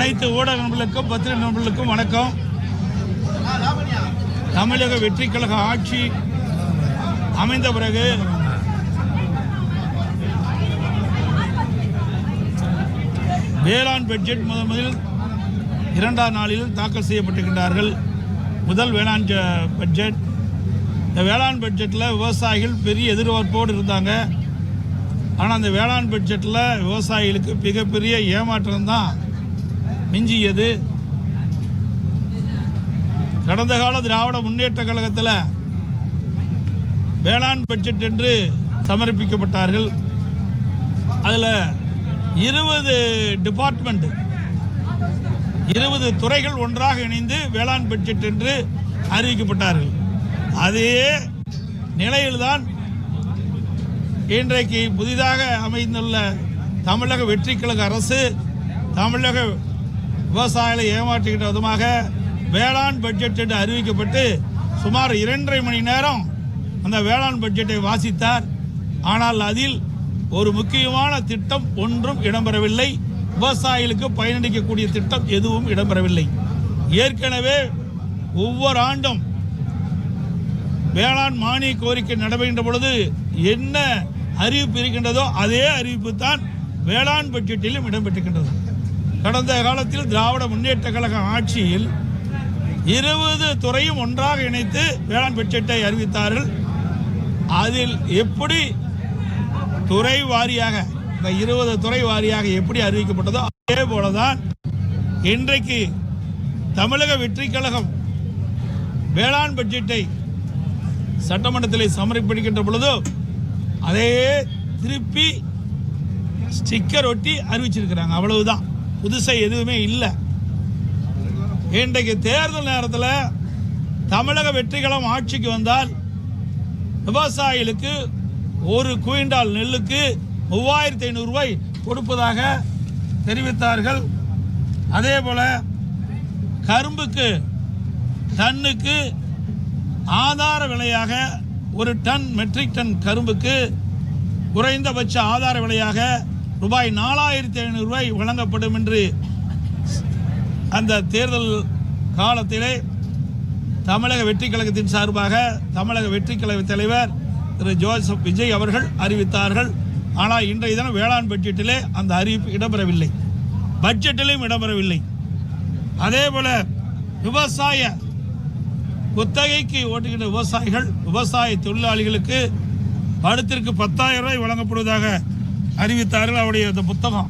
அனைத்து ஊடக நண்பர்களுக்கும் பத்திரிகை நண்பர்களுக்கும் வணக்கம். தமிழக வெற்றி கழக ஆட்சி அமைந்த பிறகு வேளாண் பட்ஜெட் முதலில் இரண்டாம் நாளில் தாக்கல் செய்யப்பட்டிருக்கின்றார்கள். முதல் வேளாண் பட்ஜெட். இந்த வேளாண் பட்ஜெட்டில் விவசாயிகள் பெரிய எதிர்பார்ப்போடு இருந்தாங்க. ஆனால் அந்த வேளாண் பட்ஜெட்டில் விவசாயிகளுக்கு மிகப்பெரிய ஏமாற்றம் தான் மிஞ்சியது. கடந்த கால திராவிட முன்னேற்ற கழகத்தில் வேளாண் பட்ஜெட் என்று சமர்ப்பிக்கப்பட்டார்கள். அதில் 20 டிபார்ட்மெண்ட் 20 துறைகள் ஒன்றாக இணைந்து வேளாண் பட்ஜெட் என்று அறிவிக்கப்பட்டார்கள். அதே நிலையில்தான் இன்றைக்கு புதிதாக அமைந்துள்ள தமிழக வெற்றி கழக அரசு தமிழக விவசாயிகளை ஏமாற்றுகின்ற விதமாக வேளாண் பட்ஜெட் என்று அறிவிக்கப்பட்டு சுமார் 2.5 மணி நேரம் அந்த வேளாண் பட்ஜெட்டை வாசித்தார். ஆனால் அதில் ஒரு முக்கியமான திட்டம் ஒன்றும் இடம்பெறவில்லை. விவசாயிகளுக்கு பயனளிக்கக்கூடிய திட்டம் எதுவும் இடம்பெறவில்லை. ஏற்கனவே ஒவ்வொரு ஆண்டும் வேளாண் மானிய கோரிக்கை நடைபெறுகின்ற பொழுது என்ன அறிவிப்பு இருக்கின்றதோ அதே அறிவிப்பு தான் வேளாண் பட்ஜெட்டிலும் இடம்பெற்றிருக்கின்றது. கடந்த காலத்தில் திராவிட முன்னேற்ற கழக ஆட்சியில் 20 துறையும் ஒன்றாக இணைத்து வேளாண் பட்ஜெட்டை அறிவித்தார்கள். அதில் எப்படி துறை வாரியாக இந்த 20 துறை வாரியாக எப்படி அறிவிக்கப்பட்டதோ அதே போலதான் இன்றைக்கு தமிழக வெற்றி கழகம் வேளாண் பட்ஜெட்டை சட்டமன்றத்தில் சமர்ப்பிக்கின்ற பொழுது அதே திருப்பி ஸ்டிக்கர் ஒட்டி அறிவிச்சிருக்கிறாங்க. அவ்வளவுதான், புதுசை எதுவுமே இல்லை. இன்றைக்கு தேர்தல் நேரத்தில் தமிழக வெற்றி கழகம் ஆட்சிக்கு வந்தால் விவசாயிகளுக்கு ஒரு குவிண்டால் நெல்லுக்கு 3500 ரூபாய் கொடுப்பதாக தெரிவித்தார்கள். அதே போல கரும்புக்கு டன்னுக்கு ஆதார விலையாக ஒரு டன் மெட்ரிக் டன் கரும்புக்கு குறைந்தபட்ச ஆதார விலையாக ரூபாய் 4500 ரூபாய் வழங்கப்படும் என்று அந்த தேர்தல் காலத்திலே தமிழக வெற்றி கழகத்தின் சார்பாக தமிழக வெற்றி கழக தலைவர் திரு ஜோசப் விஜய் அவர்கள் அறிவித்தார்கள். ஆனால் இன்றைய தினம் வேளாண் பட்ஜெட்டிலே அந்த அறிவிப்பு இடம்பெறவில்லை, பட்ஜெட்டிலும் இடம்பெறவில்லை. அதே போல விவசாய குத்தகைக்கு ஓட்டுகின்ற விவசாயிகள் விவசாய தொழிலாளிகளுக்கு வருடத்திற்கு 10,000 ரூபாய் வழங்கப்படுவதாக அறிவித்தார்கள். அவருடைய அந்த புத்தகம்,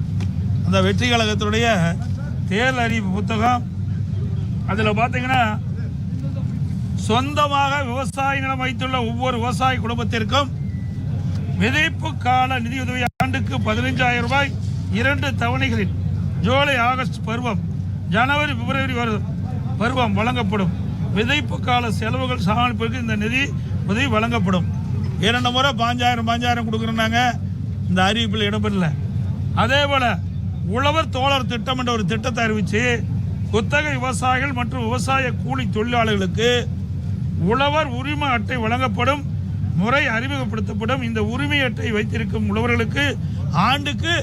அந்த வெற்றி கழகத்தினுடைய தேர்தல் அறிவிப்பு புத்தகம், அதில் பார்த்தீங்கன்னா சொந்தமாக விவசாய நிலம் வைத்துள்ள ஒவ்வொரு விவசாய குடும்பத்திற்கும் விதைப்பு கால நிதியுதவி ஆண்டுக்கு 15,000 ரூபாய் 2 தவணைகளில் ஜூலை ஆகஸ்ட் பருவம் ஜனவரி பிப்ரவரி பருவம் வழங்கப்படும். விதைப்பு கால செலவுகள் சமாளிப்பதற்கு இந்த நிதி உதவி வழங்கப்படும். 2 முறை 5,000 கொடுக்குறாங்க. இந்த அறிவிப்பில் இடம்பெறல. அதே போல உழவர் தோழர் திட்டம் என்ற ஒரு திட்டத்தை அறிவித்து குத்தகை விவசாயிகள் மற்றும் விவசாய கூலி தொழிலாளர்களுக்கு உழவர் உரிமை அட்டை வழங்கப்படும் முறை அறிமுகப்படுத்தப்படும். இந்த உரிமை அட்டை வைத்திருக்கும் உழவர்களுக்கு ஆண்டுக்கு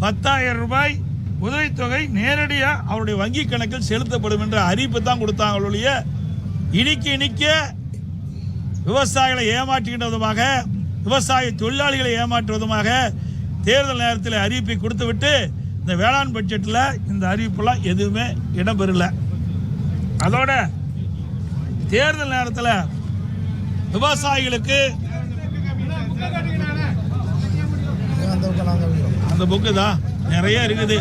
10,000 ரூபாய் உதவித்தொகை நேரடியாக அவருடைய வங்கி கணக்கில் செலுத்தப்படும் என்ற அறிவிப்பு தான் கொடுத்தாங்க. ஒழிய இனிக்க விவசாயிகளை ஏமாற்றுகின்ற விதமாக விவசாய தொழிலாளிகளை ஏமாற்றுவதுமாக தேர்தல் நேரத்தில் அறிவிப்பை கொடுத்துவிட்டு இந்த வேளாண் பட்ஜெட்டில் இந்த அறிவிப்பெல்லாம் எதுவுமே இடம்பெறல. அதோட தேர்தல் நேரத்தில் விவசாயிகளுக்கு அந்த புக்கு தான் நிறைய இருக்குது.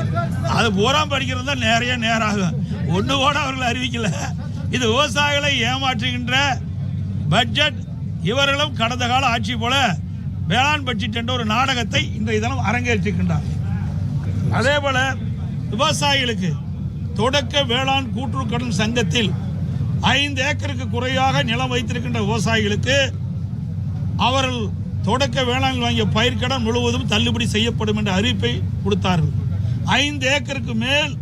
அது பூரா படிக்கிறது தான் நிறைய நேரம் ஆகும். ஒன்று கூட அவர்கள் அறிவிக்கல. இது விவசாயிகளை ஏமாற்றுகின்ற பட்ஜெட். இவர்களும் கடந்த கால ஆட்சி போல வேளாண் பட்ஜெட் என்ற ஒரு நாடகத்தை இன்றைய தினம் அரங்கேற்றிருக்கின்றார். அதே போல விவசாயிகளுக்கு தொடக்க வேளாண் கூட்டுறவு கடன் சங்கத்தில் 5 ஏக்கருக்கு குறையாக நிலம் வைத்திருக்கின்ற விவசாயிகளுக்கு அவர்கள் தொடக்க வேளாண் வாங்கிய பயிர்க்கடன் முழுவதும் தள்ளுபடி செய்யப்படும் என்ற அறிவிப்பை கொடுத்தார்கள். 5 ஏக்கருக்கு மேல்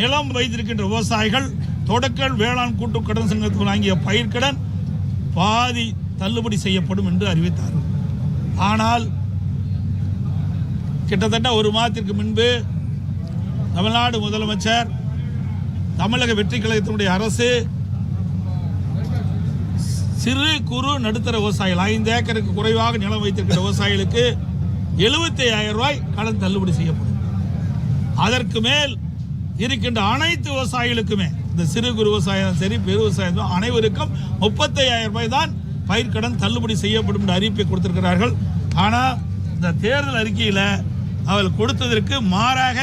நிலம் வைத்திருக்கின்ற விவசாயிகள் தொடக்க வேளாண் கூட்டுறவு கடன் சங்கத்தில் வாங்கிய பயிர்க்கடன் பாதி தள்ளுபடி செய்யப்படும் என்று அறிவித்தார்கள். ஆனால் கிட்டத்தட்ட ஒரு மாதத்திற்கு முன்பு தமிழ்நாடு முதலமைச்சர் தமிழக வெற்றி கழகத்தினுடைய அரசு சிறு குறு நடுத்தர விவசாயிகள் 5 ஏக்கருக்கு குறைவாக நிலம் வைத்திருக்கிற விவசாயிகளுக்கு 75,000 ரூபாய் கடன் தள்ளுபடி செய்யப்படும். அதற்கு மேல் இருக்கின்ற அனைத்து விவசாயிகளுக்குமே இந்த சிறு குறு விவசாயம் சரி பெரு விவசாயம் அனைவருக்கும் 35,000 ரூபாய் தான் பயிர்க்கடன் தள்ளுபடி செய்யப்படும் என்று அறிவிப்பை கொடுத்திருக்கிறார்கள். ஆனால் இந்த தேர்தல் அறிக்கையில் அவர்கள் கொடுத்ததற்கு மாறாக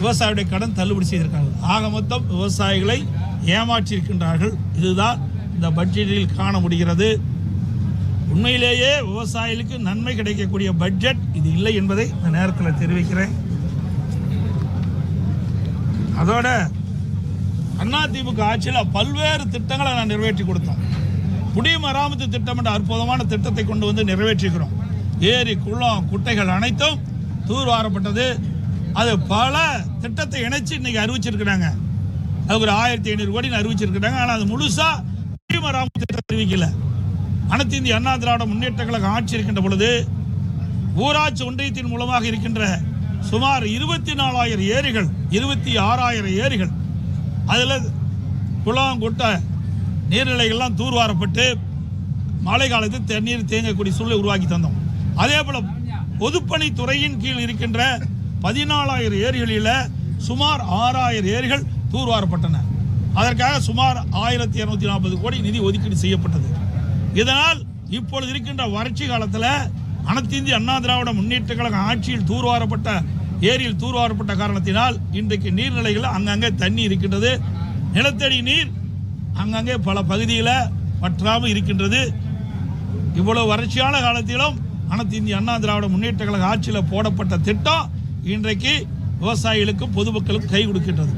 விவசாயியுடைய கடன் தள்ளுபடி செய்திருக்கார்கள். ஆக மொத்தம் விவசாயிகளை ஏமாற்றியிருக்கின்றார்கள். இதுதான் இந்த பட்ஜெட்டில் காண முடிகிறது. உண்மையிலேயே விவசாயிகளுக்கு நன்மை கிடைக்கக்கூடிய பட்ஜெட் இது இல்லை என்பதை இந்த நேரத்தில் தெரிவிக்கிறேன். அதோட அதிமுக ஆட்சியில் பல்வேறு திட்டங்களை நான் நிறைவேற்றி கொடுத்தோம். குடிமராமத்து திட்டம் என்ற அற்புதமான திட்டத்தை கொண்டு வந்து நிறைவேற்றிக்கிறோம். ஏரி குளம் குட்டைகள் அனைத்தும் தூர்வாரப்பட்டது. அது பல திட்டத்தை இணைச்சு இன்னைக்கு அறிவிச்சிருக்கிறாங்க. அது ஒரு 1500 கோடி அறிவிச்சிருக்கிறாங்க. ஆனால் அது முழுசா குடிமராமத்து திட்டம் அறிவிக்கல. அனைத்து இந்திய அண்ணா திராவிட முன்னேற்ற கழகம் ஆட்சி இருக்கின்ற பொழுது ஊராட்சி ஒன்றியத்தின் மூலமாக இருக்கின்ற சுமார் 24,000 ஏரிகள் 26,000 ஏரிகள் அதில் குளம் குட்டை நீர்நிலைகள்லாம் தூர்வாரப்பட்டு மழை காலத்தில் தண்ணீர் தேங்கக்கூடிய சூழலை உருவாக்கி தந்தோம். அதே போல பொதுப்பணித்துறையின் கீழ் இருக்கின்ற 14,000 ஏரிகளில் சுமார் 6,000 ஏரிகள் தூர்வாரப்பட்டன. அதற்காக சுமார் 1,240 கோடி நிதி ஒதுக்கீடு செய்யப்பட்டது. இதனால் இப்பொழுது இருக்கின்ற வறட்சி காலத்தில் அனைத்து இந்திய அண்ணா திராவிட முன்னேற்ற கழக ஆட்சியில் தூர்வாரப்பட்ட ஏரியில் தூர்வாரப்பட்ட காரணத்தினால் இன்றைக்கு நீர்நிலைகள் அங்கங்கே தண்ணி இருக்கின்றது. நிலத்தடி நீர் அங்கங்கே பல பகுதியில் வற்றாமல் இருக்கின்றது. இவ்வளவு வறட்சியான காலத்திலும் அனைத்து இந்திய அண்ணா திராவிட முன்னேற்ற கழக ஆட்சியில் போடப்பட்ட திட்டம் இன்றைக்கு விவசாயிகளுக்கும் பொதுமக்களுக்கும் கை கொடுக்கின்றது.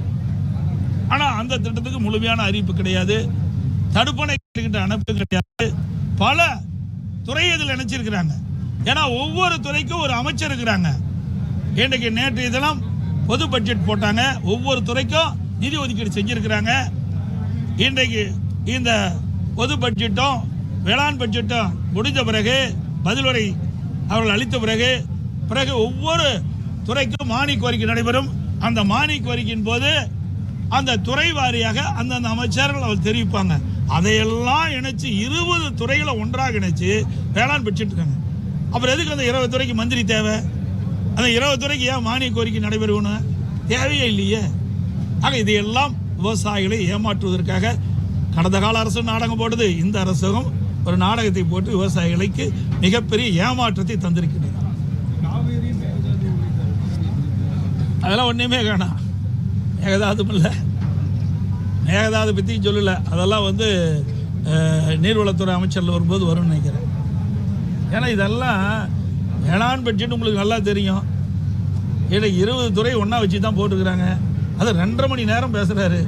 ஆனால் அந்த திட்டத்துக்கு முழுமையான அறிவிப்பு கிடையாது. தடுப்பணை அமைப்பு கிடையாது. பல துறை இதில் நினைச்சிருக்கிறாங்க. ஏன்னா ஒவ்வொரு துறைக்கும் ஒரு அமைச்சர் இருக்கிறாங்க. இன்றைக்கு நேற்றைய தினம் பொது பட்ஜெட் போட்டாங்க. ஒவ்வொரு துறைக்கும் நிதி ஒதுக்கீடு செஞ்சிருக்கிறாங்க. இன்றைக்கு இந்த பொது பட்ஜெட்டும் வேளாண் பட்ஜெட்டும் முடிஞ்ச பிறகு பதிலுரை அவர்கள் அளித்த பிறகு ஒவ்வொரு துறைக்கும் மானிய கோரிக்கை நடைபெறும். அந்த மானிய கோரிக்கையின் போது அந்த துறை வாரியாக அந்தந்த அமைச்சர்கள் அவர் தெரிவிப்பாங்க. அதையெல்லாம் இணைச்சு 20 துறைகளை ஒன்றாக இணைச்சு வேளாண் பட்ஜெட் இருக்காங்க. அப்புறம் எதுக்கு அந்த 20 துறைக்கு மந்திரி தேவை? அந்த 20 துறைக்கு ஏன் மானிய கோரிக்கை நடைபெறுவணும்? தேவையே இல்லையே. ஆக இதையெல்லாம் விவசாயிகளை ஏமாற்றுவதற்காக கடந்த கால அரசு நாடகம் போடுது. இந்த அரசும் ஒரு நாடகத்தை போட்டு விவசாயிகளுக்கு மிகப்பெரிய ஏமாற்றத்தை தந்திருக்கிறது. அதெல்லாம் ஒன்றுமே காணாம். மேகதாதும் இல்லை, மேகதாது பற்றி சொல்லலை. அதெல்லாம் நீர்வளத்துறை அமைச்சரில் வரும்போது வரும்னு நினைக்கிறேன். ஏன்னா இதெல்லாம் வேளாண் பட்ஜெட் உங்களுக்கு நல்லா தெரியும். ஏன்னா 20 துறை ஒன்றா வச்சு தான் போட்டுக்கிறாங்க. அது 2.5 மணி நேரம் பேசுகிறாரு.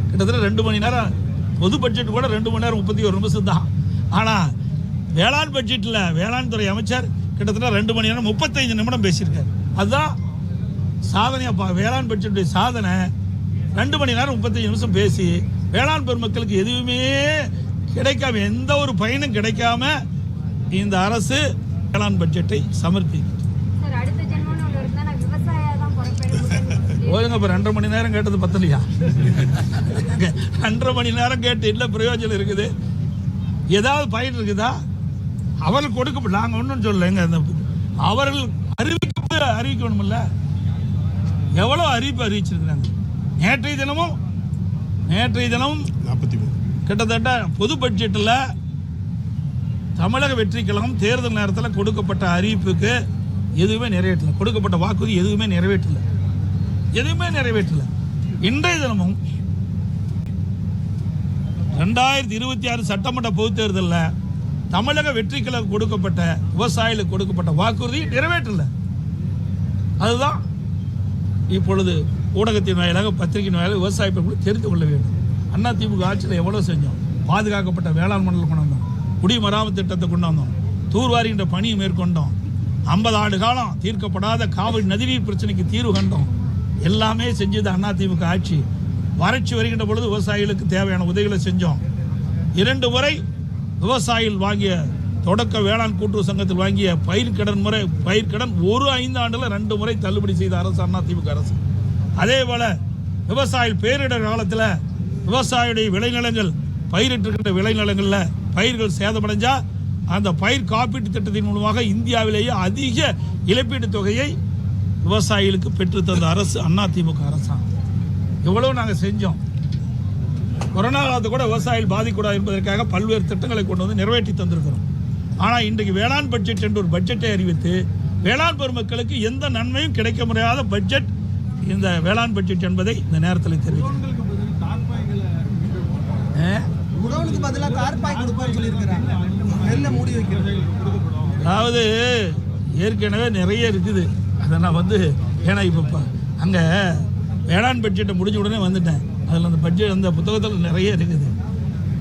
கிட்டத்தட்ட 2 மணி நேரம். பொது பட்ஜெட் கூட 2 மணி நேரம் 31 நிமிஷம் தான். ஆனால் வேளாண் பட்ஜெட்டில் வேளாண் துறை அமைச்சர் கிட்டத்தட்ட 2 மணி நேரம் 35 நிமிடம் பேசியிருக்காரு. அதுதான் சாதனையாக வேளாண் பட்ஜெட்டுடைய சாதனை. 2 மணி நேரம் 35 நிமிஷம் பேசி வேளாண் பெருமக்களுக்கு எதுவுமே கிடைக்காம, எந்த ஒரு பயனும் கிடைக்காம இந்த அரசு வேளாண் பட்ஜெட்டை சமர்ப்பிக்கும். ஓதுங்க. இப்போ 2.5 மணி நேரம் கேட்டது பத்தலையா? 2.5 மணி நேரம் கேட்டு இல்லை பிரயோஜனம் இருக்குது? ஏதாவது பயன் இருக்குதா? அவர்கள் கொடுக்க நாங்கள் ஒன்றும் சொல்லலைங்க. அவர்கள் அறிவிக்கணும்ல. எவ்வளோ அறிவிப்பு அறிவிச்சிருக்கிறாங்க. நேற்றைய தினமும் 43 கிட்டத்தட்ட பொது பட்ஜெட்டில் தமிழக வெற்றி கழகம் தேர்தல் நேரத்தில் கொடுக்கப்பட்ட அறிவிப்புக்கு எதுவுமே நிறைவேற்றல. கொடுக்கப்பட்ட வாக்குறுதி எதுவுமே நிறைவேற்றல. இன்றைய தினமும் 2026 சட்டமன்ற பொதுத் தேர்தலில் தமிழக வெற்றி கழகம் கொடுக்கப்பட்ட விவசாயிகளுக்கு கொடுக்கப்பட்ட வாக்குறுதி நிறைவேற்றல. அதுதான் இப்பொழுது ஊடகத்தின் வாயிலாக பத்திரிகையின் வாயிலாக விவசாய பெண்கள் தெரிந்து கொள்ள வேண்டும். அதிமுக ஆட்சியில் எவ்வளோ செஞ்சோம்? பாதுகாக்கப்பட்ட வேளாண் மண்டலம் கொண்டு வந்தோம். குடிமராமத்து திட்டத்தை கொண்டு வந்தோம். தூர்வாரின்ற பணியை மேற்கொண்டோம். 50 ஆண்டு காலம் தீர்க்கப்படாத காவிரி நதிநீர் பிரச்சனைக்கு தீர்வு கண்டோம். எல்லாமே செஞ்சது அதிமுக ஆட்சி. வறட்சி வருகின்ற பொழுது விவசாயிகளுக்கு தேவையான உதவிகளை செஞ்சோம். 2 முறை விவசாயிகள் வாங்கிய தொடக்க வேளாண் கூட்டுறவு சங்கத்தில் வாங்கிய பயிர்க்கடன் ஒரு 5 ஆண்டுல 2 முறை தள்ளுபடி செய்த அரசு அதிமுக அரசு. அதே போல விவசாயிகள் பேரிடர் காலத்தில் விவசாயியுடைய விளைநிலங்கள் பயிரிட்டிருக்கின்ற விளைநிலங்களில் பயிர்கள் சேதமடைஞ்சா அந்த பயிர் காப்பீட்டு திட்டத்தின் மூலமாக இந்தியாவிலேயே அதிக இழப்பீட்டு தொகையை விவசாயிகளுக்கு பெற்றுத்தந்த அரசு அதிமுக அரசாங்கம். எவ்வளவு நாங்கள் செஞ்சோம். கொரோனா காலத்தை கூட விவசாயிகள் பாதிக்கூடாது என்பதற்காக பல்வேறு திட்டங்களை கொண்டு வந்து நிறைவேற்றி தந்திருக்கிறோம். ஆனால் இன்றைக்கு வேளாண் பட்ஜெட் என்று ஒரு பட்ஜெட்டை அறிவித்து வேளாண் பெருமக்களுக்கு எந்த நன்மையும் கிடைக்க முடியாத பட்ஜெட் இந்த வேளாண் பட்ஜெட் என்பதை இந்த நேரத்தில் தெரிவிக்கிறேன். அதாவது ஏற்கனவே நிறைய இருக்குது. அதை நான் ஏன்னா இப்போ அங்கே வேளாண் பட்ஜெட்டை முடிஞ்ச உடனே வந்துட்டேன். அதில் அந்த பட்ஜெட் அந்த புத்தகத்தில் நிறைய இருக்குது.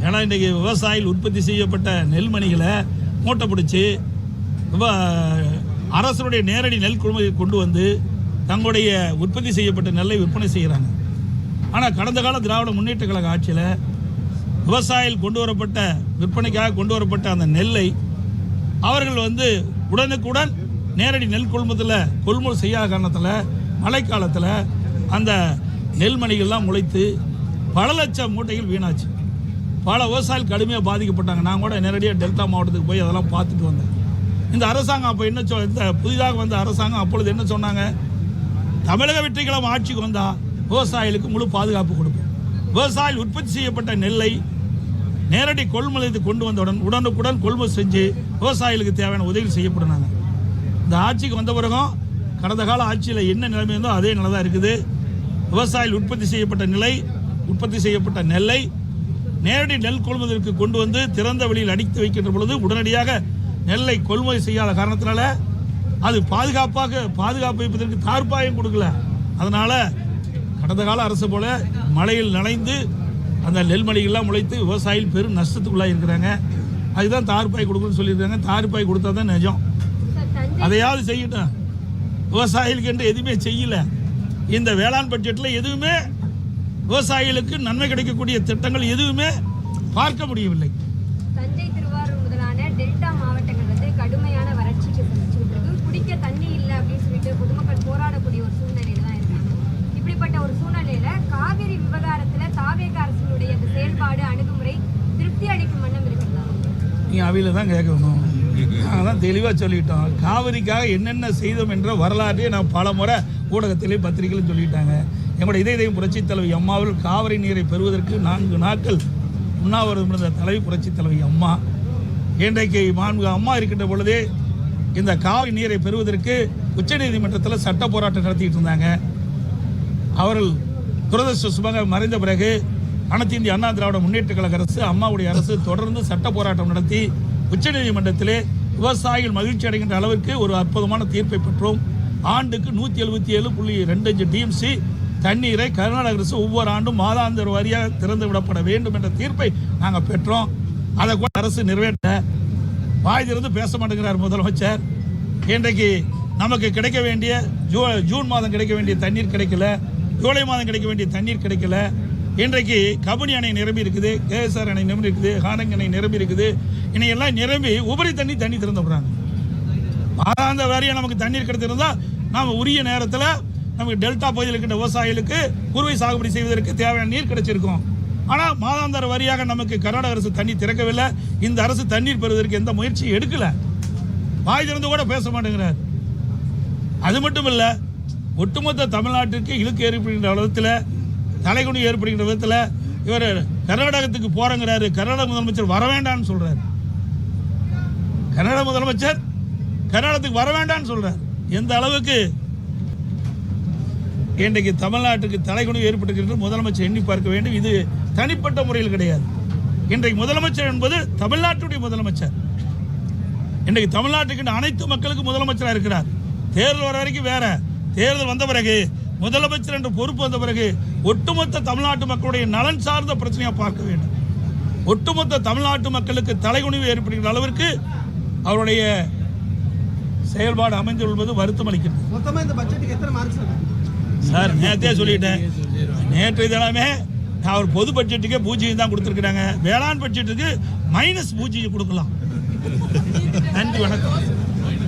ஏன்னா இன்றைக்கி விவசாயிகள் உற்பத்தி செய்யப்பட்ட நெல்மணிகளை மூட்டை பிடிச்சி அரசனுடைய நேரடி நெல் கொள்முதலை கொண்டு வந்து தங்களுடைய உற்பத்தி செய்யப்பட்ட நெல்லை விற்பனை செய்கிறாங்க. ஆனால் கடந்த கால திராவிட முன்னேற்ற கழக ஆட்சியில் விவசாயிகள் கொண்டு வரப்பட்ட விற்பனைக்காக கொண்டு வரப்பட்ட அந்த நெல்லை அவர்கள் உடனுக்குடன் நேரடி நெல் கொள்முதல் செய்யாத காரணத்தில் மழைக்காலத்தில் அந்த நெல்மணிகள்லாம் முளைத்து பல லட்சம் மூட்டைகள் வீணாச்சு. பல விவசாயிகள் கடுமையாக பாதிக்கப்பட்டாங்க. நான் கூட நேரடியாக டெல்டா மாவட்டத்துக்கு போய் அதெல்லாம் பார்த்துட்டு வந்தேன். இந்த அரசாங்கம் அப்போ என்ன இந்த புதிதாக வந்த அரசாங்கம் அப்பொழுது என்ன சொன்னாங்க, தமிழக வெற்றிக்கழகம் ஆட்சிக்கு வந்தால் விவசாயிகளுக்கு முழு பாதுகாப்பு கொடுப்போம். விவசாயிகள் உற்பத்தி செய்யப்பட்ட நெல்லை நேரடி கொள்முதலுக்கு கொண்டு வந்தவுடன் உடனுக்குடன் கொள்முதல் செஞ்சு விவசாயிகளுக்கு தேவையான உதவி செய்யப்படுனாங்க. இந்த ஆட்சிக்கு வந்த பிறகும் கடந்த கால ஆட்சியில் என்ன நிலைமை இருந்தோ அதே நிலை தான் இருக்குது. விவசாயிகள் உற்பத்தி செய்யப்பட்ட நெல்லை நேரடி நெல் கொள்முதலுக்கு கொண்டு வந்து திறந்த வெளியில் அடித்து வைக்கின்ற பொழுது உடனடியாக நெல்லை கொள்முதல் செய்யாத காரணத்தினால அது பாதுகாப்பு வைப்பதற்கு தார்பாயம் கொடுக்கல. அதனால் கடந்த கால அரசு போல மழையில் நனைந்து அந்த நெல்மணிகள்லாம் முளைத்து விவசாயிகள் பெரும் நஷ்டத்துக்குள்ளாக இருக்கிறாங்க. அதுதான் தார்பாய் கொடுக்கணும்னு சொல்லியிருக்காங்க. தார்பாய் கொடுத்தா தான் நிஜம். அதையாவது செய்யட்டும். விவசாயிகளுக்கு என்று எதுவுமே செய்யல. இந்த வேளாண் பட்ஜெட்டில் எதுவுமே விவசாயிகளுக்கு நன்மை கிடைக்கக்கூடிய திட்டங்கள் எதுவுமே பார்க்க முடியவில்லை. தஞ்சை, திருவாரூர் முதலான டெல்டா மாவட்டங்கள் கடுமையான வறட்சிக்கு குடிக்க தண்ணி இல்லை அப்படின்னு சொல்லிட்டு பொதுமக்கள் போராடக்கூடிய ஒரு சூழ்நிலையில தான் இருக்காங்க. இப்படிப்பட்ட ஒரு சூழ்நிலையில காவிரி விவகாரத்துல தாவேக அரசினுடைய அந்த செயல்பாடு அணுகுமுறை திருப்தி அளிக்கும் வண்ணம் இருக்கிறதா? நீங்க அவையில தான் கேட்கணும். அதான் தெளிவாக சொல்லிட்டோம். காவிரிக்காக என்னென்ன செய்தோம் என்ற வரலாற்றையே நான் பல முறை ஊடகத்திலேயும் பத்திரிகையிலும் சொல்லிட்டாங்க. எங்களுடைய இதயம் புரட்சித் தலைவி அம்மாவில் காவிரி நீரை பெறுவதற்கு 4 நாட்கள் உண்ணாவிரதம் இருந்த தலைவி புரட்சித் தலைவி அம்மா. இன்றைக்கு அம்மா இருக்கின்ற பொழுதே இந்த காவிரி நீரை பெறுவதற்கு உச்சநீதிமன்றத்தில் சட்ட போராட்டம் நடத்திட்டு இருந்தாங்க. அவர்கள் துரதிர்ஷ்டவசமாக மறைந்த பிறகு அனைத்து இந்திய அண்ணா திராவிட முன்னேற்ற கழக அரசு அம்மாவுடைய அரசு தொடர்ந்து சட்ட போராட்டம் நடத்தி உச்சநீதிமன்றத்திலே விவசாயிகள் மகிழ்ச்சி அடைகின்ற அளவிற்கு ஒரு அற்புதமான தீர்ப்பை பெற்றோம். ஆண்டுக்கு 177.25 டிஎம்சி தண்ணீரை கர்நாடக அரசு ஒவ்வொரு ஆண்டும் மாதாந்திர வாரியாக திறந்து விடப்பட வேண்டும் என்ற தீர்ப்பை நாங்கள் பெற்றோம். அதை கூட அரசு நிறைவேற்ற வாய் திறந்து பேச மாட்டேங்கிறார் முதலமைச்சர். இன்றைக்கு நமக்கு கிடைக்க வேண்டிய ஜூன் மாதம் கிடைக்க வேண்டிய தண்ணீர் கிடைக்கல, ஜூலை மாதம் கிடைக்க வேண்டிய தண்ணீர் கிடைக்கல. இன்றைக்கு கபினி அணை நிரம்பி இருக்குது, கேஎஸ்ஆர் அணை நிரம்பி இருக்குது, ஹானங் அணை நிரம்பி இருக்குது. இன்னையெல்லாம் நிரம்பி உபரி தண்ணி திறந்து விடுறாங்க. மாதாந்த வாரியாக நமக்கு தண்ணீர் கிடைத்திருந்தா நாம் உரிய நேரத்தில் நமக்கு டெல்டா பகுதியில் இருக்கின்ற விவசாயிகளுக்கு குறுவை சாகுபடி செய்வதற்கு தேவையான நீர் கிடைச்சிருக்கும். ஆனால் மாதாந்திர வாரியாக நமக்கு கர்நாடக அரசு தண்ணீர் திறக்கவில்லை. இந்த அரசு தண்ணீர் பெறுவதற்கு எந்த முயற்சியும் எடுக்கல. வாய் திறந்து கூட பேச மாட்டேங்கிறார். அது மட்டும் இல்லை, ஒட்டுமொத்த தமிழ்நாட்டிற்கு இழுக்கு ஏற்படுகின்ற விதத்தில், தலைகுனி ஏற்படுகின்ற விதத்தில் இவர் கர்நாடகத்துக்கு போறங்கிறாரு. கர்நாடக முதலமைச்சர் வர வேண்டாம்னு சொல்றாரு. கர்நாடக முதலமைச்சர் கர்நாடகத்துக்கு வர வேண்டாம்னு சொல்றார். எந்த அளவுக்கு இன்றைக்கு தமிழ்நாட்டுக்கு தலைகுனி ஏற்பட்டிருக்கிறது முதலமைச்சர் எண்ணி பார்க்க வேண்டும். இது தனிப்பட்ட முறையில் கிடையாது. இன்றைக்கு முதலமைச்சர் என்பது தமிழ்நாட்டுடைய முதலமைச்சர். இன்றைக்கு தமிழ்நாட்டுக்கு அனைத்து மக்களுக்கும் முதலமைச்சராக இருக்கிறார். தேர்தல் வர வரைக்கும் வேற, தேர்தல் வந்த பிறகு முதலமைச்சர் என்ற பொறுப்பு வந்த பிறகு ஒட்டுமொத்த தமிழ்நாட்டு மக்களுடைய நலன் சார்ந்த பிரச்சனையாக பார்க்க வேண்டும். ஒட்டுமொத்த தமிழ்நாட்டு மக்களுக்கு தலைகுனிவு ஏற்படுகிற அளவிற்கு அவருடைய செயல்பாடு அமைந்துள்ளது வருத்தம் அளிக்கிறது. சார் நேற்றே சொல்லிட்டேன். நேற்று தினமே அவர் பொது பட்ஜெட்டுக்கே 0 தான் கொடுத்துருக்குறாங்க. வேளாண் பட்ஜெட்டுக்கு -0 கொடுக்கலாம். நன்றி, வணக்கம்.